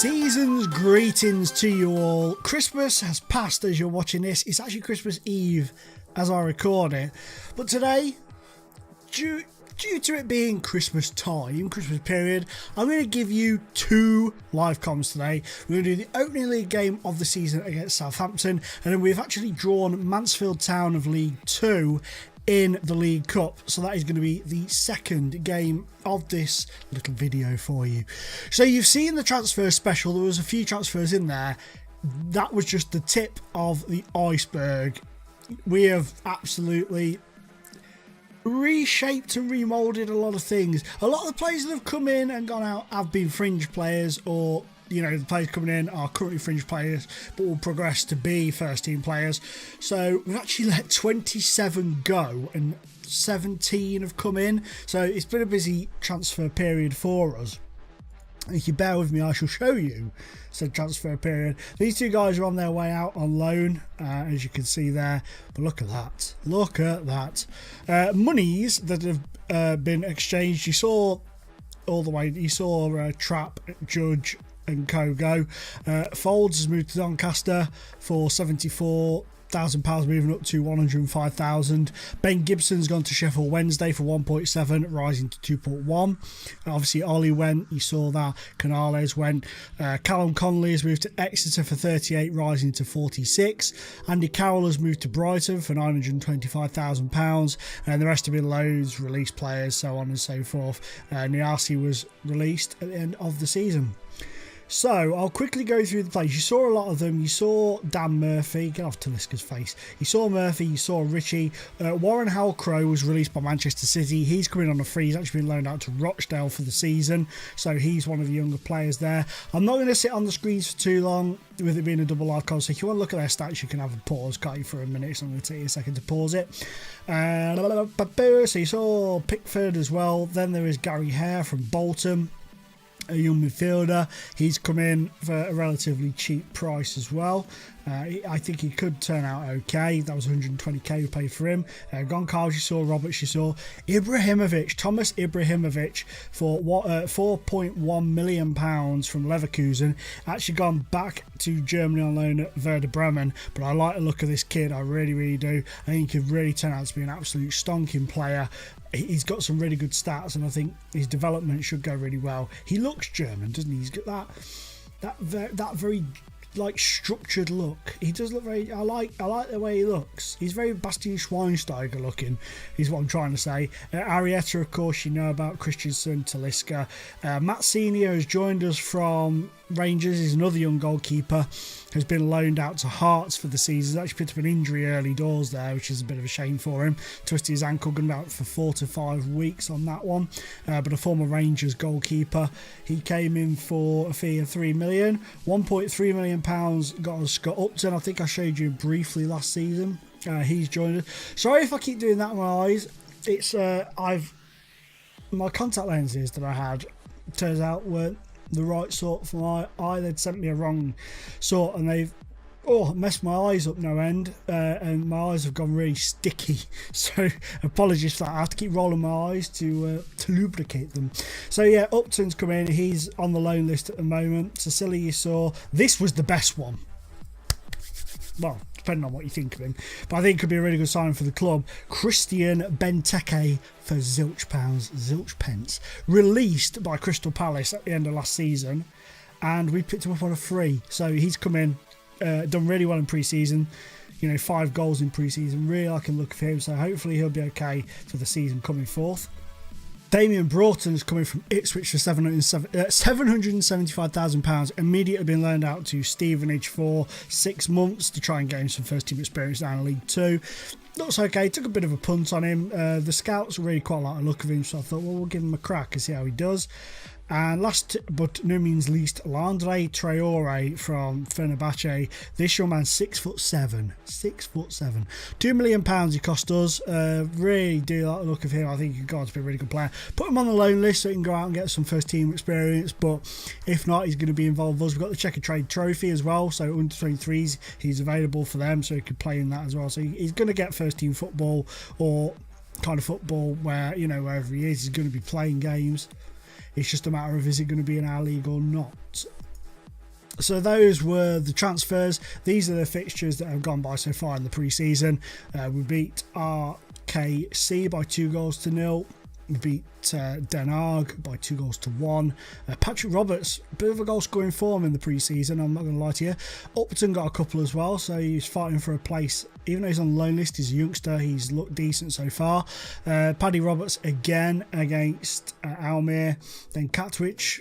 Season's greetings to you all. Christmas has passed as you're watching this. It's actually Christmas Eve as I record it. But today, due to it being Christmas time, Christmas period, I'm going to give you two live comms today. We're going to do the opening league game of the season against Southampton, and then we've actually drawn Mansfield Town of League 2 in the League Cup. So that is going to be the second game of this little video for you. So you've seen the transfer special. There was a few transfers in there. That was just the tip of the iceberg. We have absolutely reshaped and remoulded a lot of things. A lot of the players that have come in and gone out have been fringe players, or the players coming in are currently fringe players but will progress to be first team players. So we've actually let 27 go and 17 have come in. So it's been a busy transfer period for us. If you bear with me, I shall show you said transfer period. These two guys are on their way out on loan, as you can see there. But look at that. Look at that. Monies that have been exchanged. You saw all the way. You saw Trapp, Judge and Kogo. Folds has moved to Doncaster for £74,000, moving up to 105,000. Ben Gibson's gone to Sheffield Wednesday for 1.7, rising to 2.1. Obviously Ollie went, you saw that. Canales went. Callum Connolly has moved to Exeter for 38, rising to 46. Andy Carroll has moved to Brighton for £925,000, and the rest have been loads, released players, so on and so forth. Niasi was released at the end of the season. So I'll quickly go through the players. You saw a lot of them. You saw Dan Murphy. Get off Talisca's face. You saw Murphy. You saw Richie. Warren Howell-Crowe was released by Manchester City. He's coming on a free. He's actually been loaned out to Rochdale for the season. So he's one of the younger players there. I'm not going to sit on the screens for too long with it being a double live call. So if you want to look at their stats, you can have a pause. Can't you, for a minute? So I'm going to take you a second to pause it. So you saw Pickford as well. Then there is Gary Hare from Bolton, a young midfielder. He's come in for a relatively cheap price as well. I think he could turn out okay. That was 120k we paid for him. Goncalves, you saw Roberts, you saw Ibrahimovic, Thomas Ibrahimovic for 4.1 million pounds from Leverkusen. Actually gone back to Germany on loan at Werder Bremen, but I like the look of this kid. I really do. I think he could really turn out to be an absolute stonking player. He's got some really good stats, and I think his development should go really well. He looks German, doesn't he? He's got that very like structured look. He does look very. I like the way he looks. He's very Bastian Schweinsteiger looking, is what I'm trying to say. Arietta, of course, you know about. Christensen, Talisca. Matt Senior has joined us from Rangers. He's another young goalkeeper. Has been loaned out to Hearts for the season. He's actually picked up an injury early doors there, which is a bit of a shame for him. Twisted his ankle, going out for 4 to 5 weeks on that one. But a former Rangers goalkeeper. He came in for a fee of £3 million. £1.3 million got us Scott Upton. I think I showed you briefly last season. He's joined us. Sorry if I keep doing that with my eyes. It's my contact lenses that I had, turns out, weren't the right sort for my eye. They'd sent me a wrong sort, and they've messed my eyes up no end, and my eyes have gone really sticky. So apologies for that. I have to keep rolling my eyes to lubricate them. So yeah, Upton's come in. He's on the loan list at the moment. Cecilia, you saw, this was the best one. Well, depending on what you think of him, but I think it could be a really good sign for the club. Christian Benteke for zilch pence, released by Crystal Palace at the end of last season, and we picked him up on a free. So he's come in, done really well in pre-season. 5 goals in pre-season. Really like a look for him. So hopefully he'll be okay for the season coming forth. Damien Broughton is coming from Ipswich for £775,000. Immediately been loaned out to Stevenage for 6 months to try and gain some first team experience down in League 2. Looks okay. Took a bit of a punt on him. The scouts really quite like the look of him, so I thought, well, we'll give him a crack and see how he does. And last but no means least, Landre Traore from Fenerbahce. This young man, 6'7", 6'7". £2 million he cost us. Really do like the look of him. I think he's got to be a really good player. Put him on the loan list so he can go out and get some first team experience. But if not, he's going to be involved with us. We've got the Checker Trade Trophy as well. So under 23s, he's available for them, so he could play in that as well. So he's going to get first team football, or kind of football where, wherever he is, he's going to be playing games. It's just a matter of, is it going to be in our league or not? So those were the transfers. These are the fixtures that have gone by so far in the pre-season. We beat RKC by 2-0. We beat Den Haag by 2-1. Patrick Roberts, a bit of a goal scoring form in the pre-season, I'm not going to lie to you. Upton got a couple as well, so he's fighting for a place. Even though he's on the loan list, he's a youngster, he's looked decent so far. Paddy Roberts again against Almere. Then Katwijk,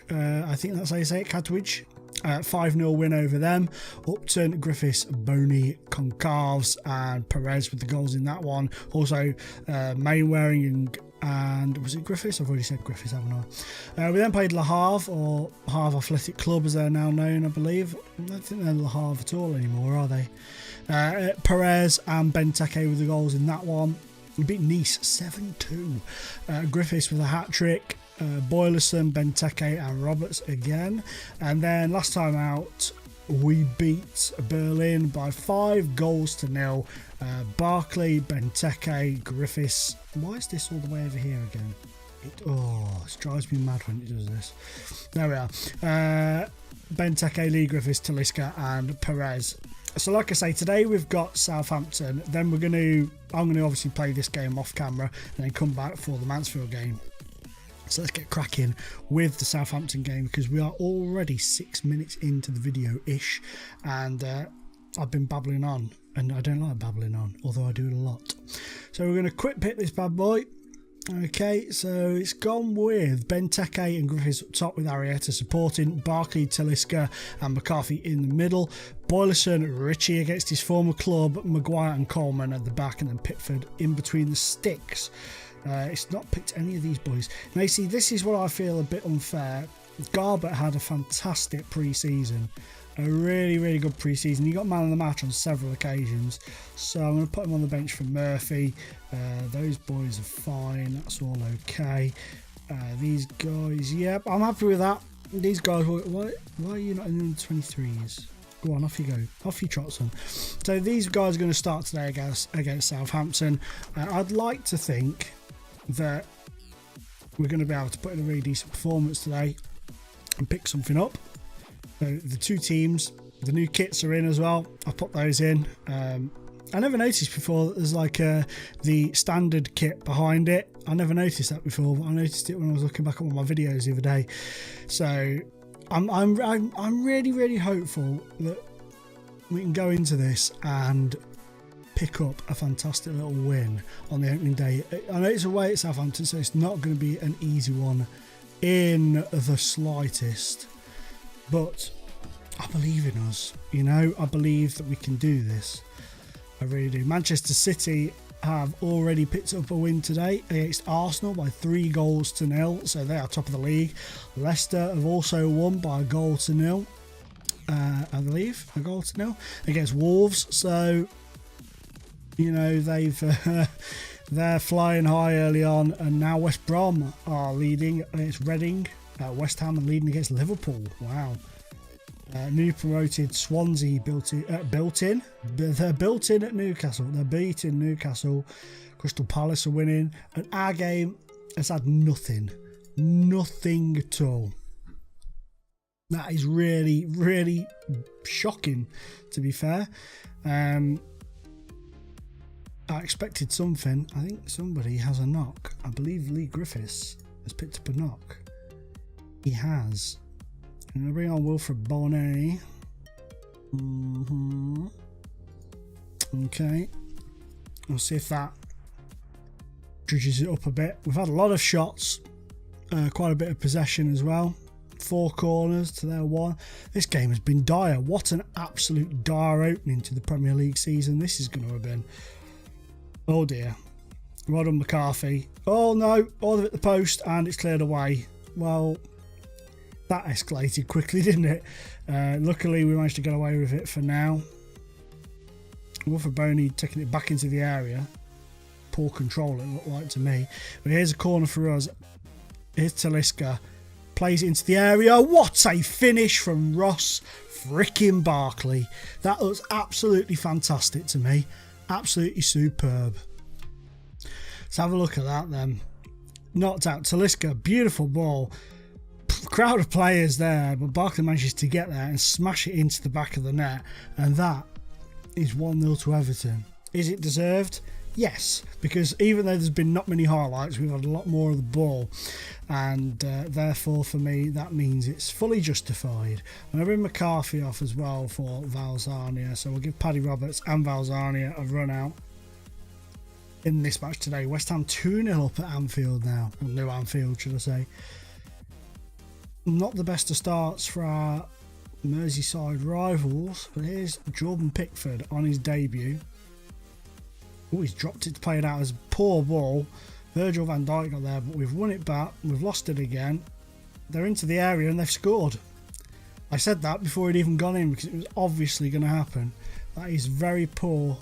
I think that's how you say it, Katwijk. 5-0 win over them. Upton, Griffiths, Boney, Concalves and Perez with the goals in that one. Also Mainwaring and was it Griffiths? I've already said Griffiths, haven't I? We then played Le Havre, or Havre Athletic Club as they're now known, I believe. I don't think they're Le Havre at all anymore, are they? Perez and Benteke with the goals in that one. We beat Nice 7-2. Griffiths with a hat-trick. Boylerson, Benteke and Roberts again. And then last time out we beat Berlin by 5-0. Barkley, Benteke, Griffiths. Why is this all the way over here again? It drives me mad when it does this. There we are. Benteke, Lee Griffiths, Talisca and Perez. So like I say, today we've got Southampton. Then I'm going to obviously play this game off camera and then come back for the Mansfield game. So let's get cracking with the Southampton game, because we are already 6 minutes into the video-ish, and I've been babbling on, and I don't like babbling on, although I do it a lot. So we're going to quick pick this bad boy. Okay, so it's gone with Benteke and Griffiths up top with Arietta supporting, Barkley, Talisca and McCarthy in the middle, Boylerson, Ritchie against his former club, Maguire and Coleman at the back, and then Pickford in between the sticks. It's not picked any of these boys. Now you see, this is what I feel a bit unfair. Garbett had a fantastic pre-season, a really good pre-season. He got man of the match on several occasions, so I'm going to put him on the bench for Murphy. Those boys are fine, that's all okay. These guys, yep, I'm happy with that. These guys, why are you not in the 23s? Go on, off you go. Off you trot, son. So these guys are going to start today against Southampton. I'd like to think that we're going to be able to put in a really decent performance today and pick something up. So the two teams, the new kits are in as well. I'll put those in. I never noticed before that there's like the standard kit behind it. I never noticed that before, but I noticed it when I was looking back at one of my videos the other day. So I'm really hopeful that we can go into this and pick up a fantastic little win on the opening day. I know it's away at Southampton, so it's not going to be an easy one in the slightest, but I believe in us, you know. I believe that we can do this. I really do. Manchester City have already picked up a win today against Arsenal by 3-0, so they are top of the league. Leicester have also won by 1-0, I believe, 1-0 against Wolves. So, you know, they're flying high early on, and now West Brom are leading against Reading. West Ham are leading against Liverpool. Wow. New promoted Swansea they're built in at Newcastle. They're beating Newcastle. Crystal Palace are winning, and our game has had nothing at all. That is really shocking, to be fair. I expected something. I think somebody has a knock. I believe Lee Griffiths has picked up a knock. He has. I'm going to bring on Wilfred Bonnet. Okay. We'll see if that judges it up a bit. We've had a lot of shots. Quite a bit of possession as well. 4 corners to their 1. This game has been dire. What an absolute dire opening to the Premier League season this is going to have been. Oh dear. Well done, McCarthy. Oh no. All of it at the post, and it's cleared away. Well, that escalated quickly, didn't it? Luckily, we managed to get away with it for now. Wilfred Boney taking it back into the area. Poor control, it looked like to me. But here's a corner for us. Here's Talisca. Plays it into the area. What a finish from Ross frickin' Barkley. That looks absolutely fantastic to me. Absolutely superb. Let's have a look at that then. Knocked out Talisca. Beautiful ball. crowd of players there, but Barkley manages to get there and smash it into the back of the net, and that is 1-0 to Everton. Is it deserved? Yes, because even though there's been not many highlights, we've had a lot more of the ball, and therefore for me that means it's fully justified. I'm going to bring McCarthy off as well for Valzania, so we'll give Paddy Roberts and Valzania a run out in this match today. West Ham 2-0 up at Anfield now, or New Anfield should I say. Not the best of starts for our Merseyside rivals, but here's Jordan Pickford on his debut. Oh, he's dropped it to play it out as a poor ball. Virgil van Dijk got there, but we've won it back. We've lost it again. They're into the area and they've scored. I said that before it even gone in because it was obviously going to happen. That is very poor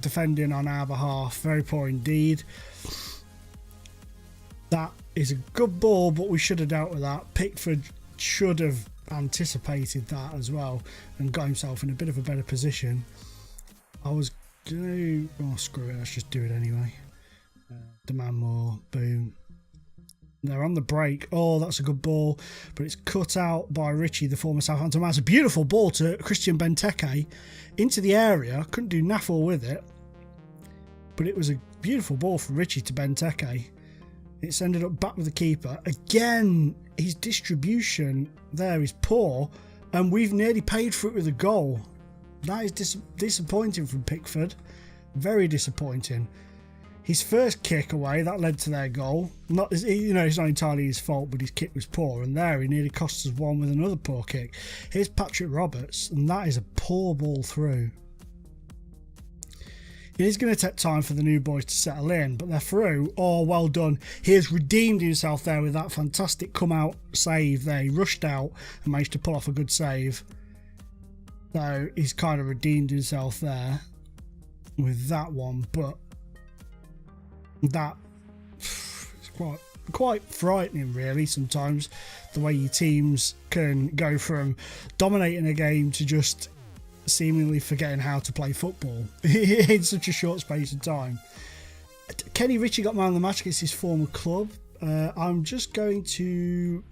defending on our behalf. Very poor indeed. That is a good ball, but we should have dealt with that. Pickford should have anticipated that as well and got himself in a bit of a better position. I was going to... Oh, screw it. Let's just do it anyway. Demand more. Boom. They're on the break. Oh, that's a good ball, but it's cut out by Richie, the former Southampton man. It's a beautiful ball to Christian Benteke into the area. Couldn't do naffle with it, but it was a beautiful ball from Richie to Benteke. It's ended up back with the keeper. Again, his distribution there is poor, and we've nearly paid for it with a goal. That is disappointing from Pickford. Very disappointing. His first kick away, that led to their goal. It's not entirely his fault, but his kick was poor. And there, he nearly cost us one with another poor kick. Here's Patrick Roberts, and that is a poor ball through. It is going to take time for the new boys to settle in, but they're through. Oh, well done. He has redeemed himself there with that fantastic come-out save there. He rushed out and managed to pull off a good save. So he's kind of redeemed himself there with that one, but that is quite frightening really sometimes, the way your teams can go from dominating a game to just seemingly forgetting how to play football in such a short space of time. Kenny Ritchie got man of the match against his former club. I'm just going to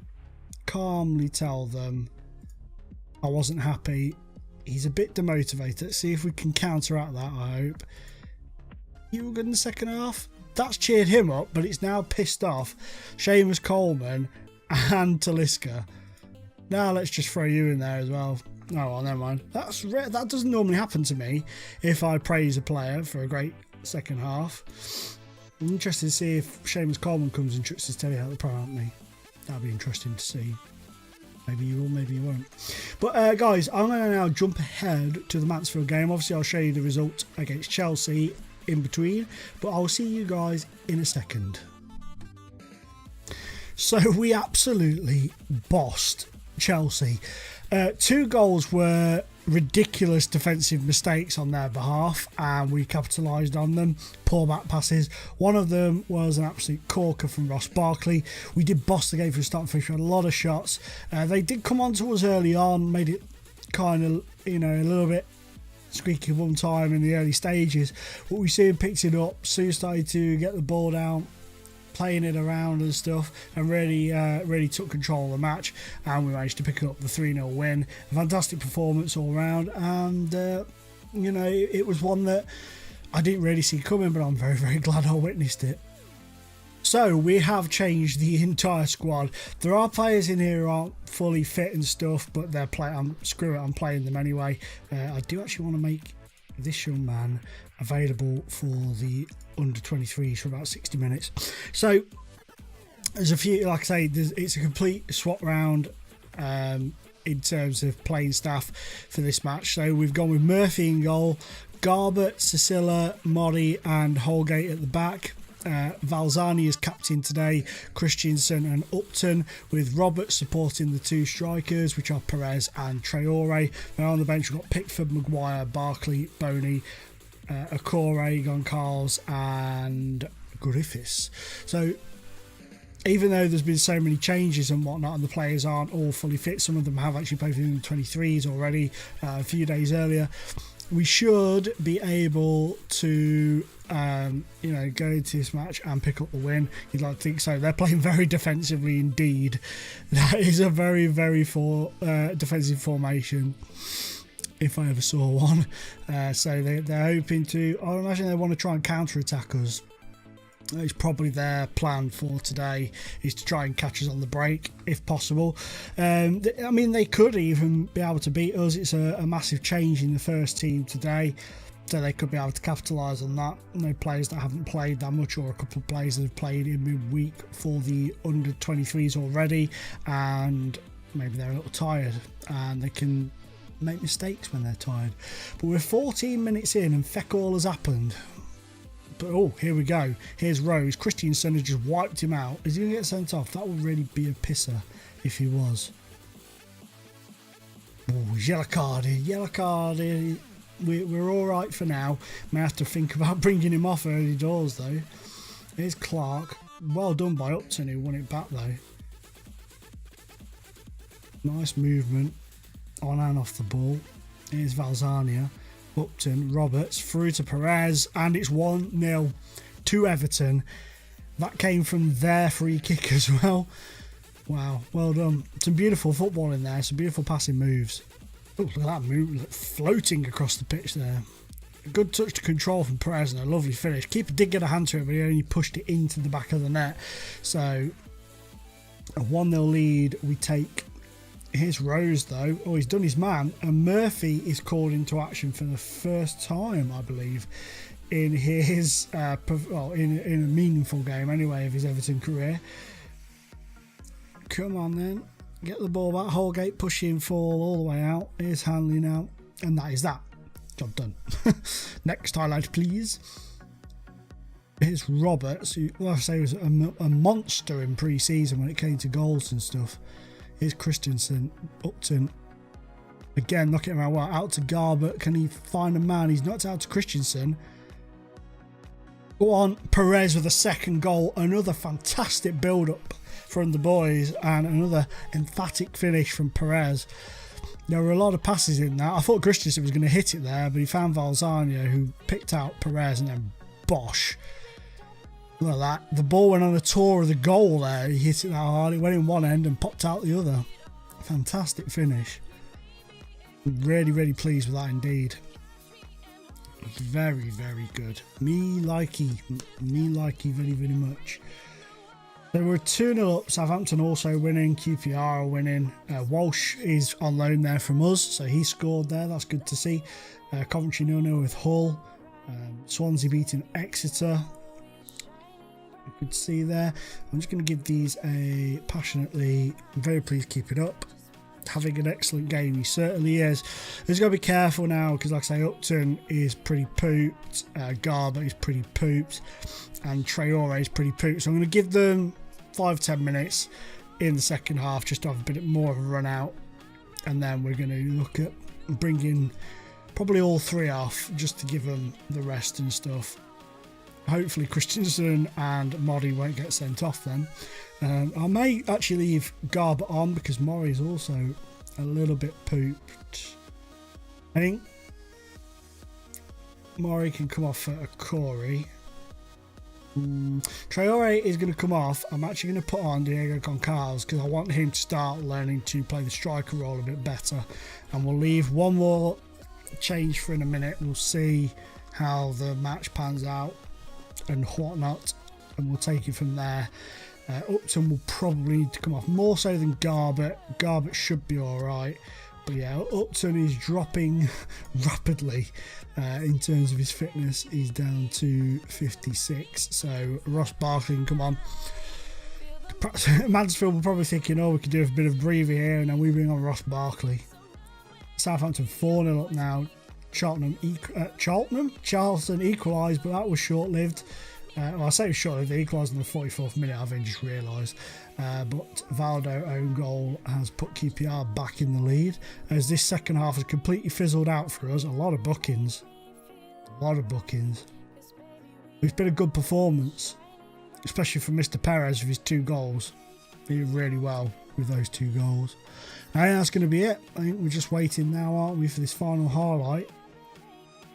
calmly tell them I wasn't happy. He's a bit demotivated. Let's see if we can counteract that, I hope. You were good in the second half? That's cheered him up, but it's now pissed off Seamus Coleman and Talisca. Now let's just throw you in there as well. Oh, well, never mind. That doesn't normally happen to me if I praise a player for a great second half. I'm interested to see if Seamus Coleman comes and chucks his telly out the proudly. That'll be interesting to see. Maybe you will, maybe you won't. But guys, I'm going to now jump ahead to the Mansfield game. Obviously, I'll show you the result against Chelsea in between, but I'll see you guys in a second. So we absolutely bossed Chelsea. 2 goals were ridiculous defensive mistakes on their behalf, and we capitalised on them. Poor back passes. One of them was an absolute corker from Ross Barkley. We did boss the game from start to finish. We had a lot of shots. They did come on to us early on, made it kind of, a little bit squeaky one time in the early stages, but we soon picked it up, soon started to get the ball down, playing it around and stuff, and really took control of the match, and we managed to pick up the 3-0 win. A fantastic performance all round, and it was one that I didn't really see coming, but I'm very, very glad I witnessed it. So we have changed the entire squad. There are players in here who aren't fully fit and stuff, but they're playing. Screw it, I'm playing them anyway. I do actually want to make this young man available for the under 23s for about 60 minutes. So there's a few, like I say, it's a complete swap round in terms of playing staff for this match. So we've gone with Murphy in goal, Garbett, Cecilla, Mori and Holgate at the back. Valzani is captain today, Christensen and Upton, with Roberts supporting the 2 strikers, which are Perez and Traore. Now on the bench we've got Pickford, Maguire, Barkley, Boney, Akore, Goncalves and Griffiths. So even though there's been so many changes and whatnot, and the players aren't all fully fit, some of them have actually played for the 23s already a few days earlier, we should be able to, you know, go into this match and pick up the win. You'd like to think so. They're playing very defensively indeed. That is a very, very defensive formation, if I ever saw one. So they're hoping to, I imagine they want to try and counter-attack us. It's probably their plan for today, is to try and catch us on the break if possible. I mean, they could even be able to beat us. It's a massive change in the first team today, so they could be able to capitalise on that. No players that haven't played that much, or a couple of players that have played in midweek for the under 23s already, and maybe they're a little tired and they can make mistakes when they're tired. But we're 14 minutes in and feck all has happened. But oh, here we go. Here's Rose. Christiansen has just wiped him out. Is he going to get sent off? That would really be a pisser if he was. Oh, yellow card here. Yellow card here. We're all right for now. May have to think about bringing him off early doors though. Here's Clark. Well done by Upton, who won it back though. Nice movement on and off the ball. Here's Valzania. Upton, Roberts, through to Perez, and it's 1-0 to Everton. That came from their free kick as well. Wow, well done. Some beautiful football in there, some beautiful passing moves. Oh, look at that move, floating across the pitch there. A good touch to control from Perez and a lovely finish. Keeper did get a hand to it, but he only pushed it into the back of the net. So, a 1-0 lead we take. Here's Rose though. Oh, he's done his man, and Murphy is called into action for the first time, I believe, in his in a meaningful game anyway of his Everton career. Come on then, get the ball back. Holgate pushing fall all the way out. Here's Hanley now, and that is that. Job done. Next highlight, please. Here's Roberts, who, well, I say, was a monster in pre-season when it came to goals and stuff. Here's Christensen, Upton. Again, knocking him out. Out to Garbett. Can he find a man? He's knocked out to Christensen. Go on. Perez with a second goal. Another fantastic build-up from the boys. And another emphatic finish from Perez. There were a lot of passes in that. I thought Christensen was going to hit it there, but he found Valzania, who picked out Perez, and then bosh. Look at that. The ball went on a tour of the goal there. He hit it that hard. It went in one end and popped out the other. Fantastic finish. Really, really pleased with that indeed. Very, very good. Me likey very, very much. So we're 2-0 up. Southampton also winning. QPR are winning. Walsh is on loan there from us, so he scored there. That's good to see. Coventry 0-0 with Hull. Swansea beating Exeter. You could see there. I'm just going to give these a passionately, very pleased, keep it up. Having an excellent game, he certainly is. He's got to be careful now because, like I say, Upton is pretty pooped, Garber is pretty pooped, and Traore is pretty pooped. So I'm going to give them 5-10 minutes in the second half just to have a bit more of a run out, and then we're going to look at bringing probably all three off just to give them the rest and stuff. Hopefully Christensen and Motley won't get sent off then. I may actually leave Garber on because Murray is also a little bit pooped. I think Murray can come off for a Corey. Traore is going to come off. I'm actually going to put on Diego Goncalves because I want him to start learning to play the striker role a bit better. And we'll leave one more change for in a minute. We'll see how the match pans out and whatnot, and we'll take it from there. Upton will probably need to come off more so than Garbett. Garbett should be alright, but yeah, Upton is dropping rapidly in terms of his fitness. He's down to 56, so Ross Barkley can come on. Mansfield will probably thinking, oh, we could do a bit of breather here, and then we bring on Ross Barkley. Southampton 4-0 up now. Charlton equalised, but that was short-lived. Well, I say it was short-lived. They equalised in the 44th minute, I've just realised. But Valdo own goal has put QPR back in the lead, as this second half has completely fizzled out for us. A lot of bookings. It's been a good performance, especially from Mr. Perez with his 2 goals. He did really well with those 2 goals. I think that's going to be it. I think we're just waiting now, aren't we, for this final highlight.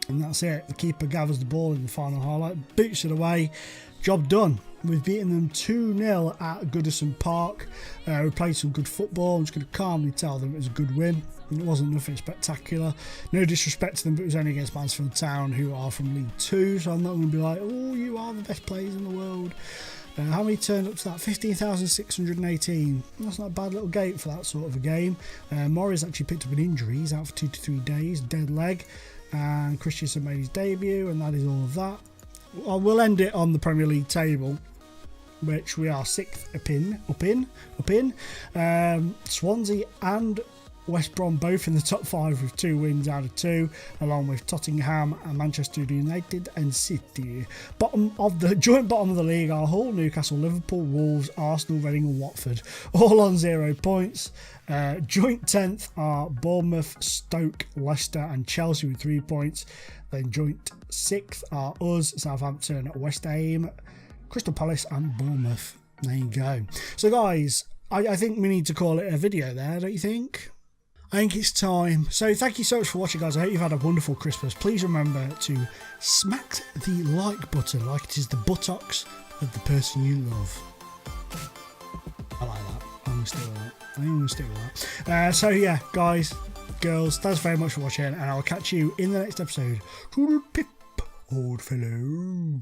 And that's it. The keeper gathers the ball in the final highlight, boots it away. Job done. We've beaten them 2-0 at Goodison Park. We played some good football. I'm just going to calmly tell them it was a good win. It wasn't nothing spectacular. No disrespect to them, but it was only against Mansfield Town, who are from League 2. So I'm not going to be like, oh, you are the best players in the world. How many turned up to that? 15,618. That's not a bad little gate for that sort of a game. Morris actually picked up an injury. He's out for 2 to 3 days, dead leg. And Christensen made his debut, and that is all of that. We'll end it on the Premier League table, which we are 6th up in. Swansea and West Brom both in the top 5 with 2 wins out of 2, along with Tottenham and Manchester United and City. Joint bottom of the league are Hull, Newcastle, Liverpool, Wolves, Arsenal, Reading and Watford, all on 0 points. Joint 10th are Bournemouth, Stoke, Leicester and Chelsea with 3 points. Then joint 6th are us, Southampton, West Ham, Crystal Palace and Bournemouth. There you go. So guys, I think we need to call it a video there, don't you think? I think it's time. So thank you so much for watching, guys. I hope you've had a wonderful Christmas. Please remember to smack the like button like it is the buttocks of the person you love. I like that. I'm going to stick with that. So yeah, guys, girls, thanks very much for watching, and I'll catch you in the next episode. Pip, old fellow.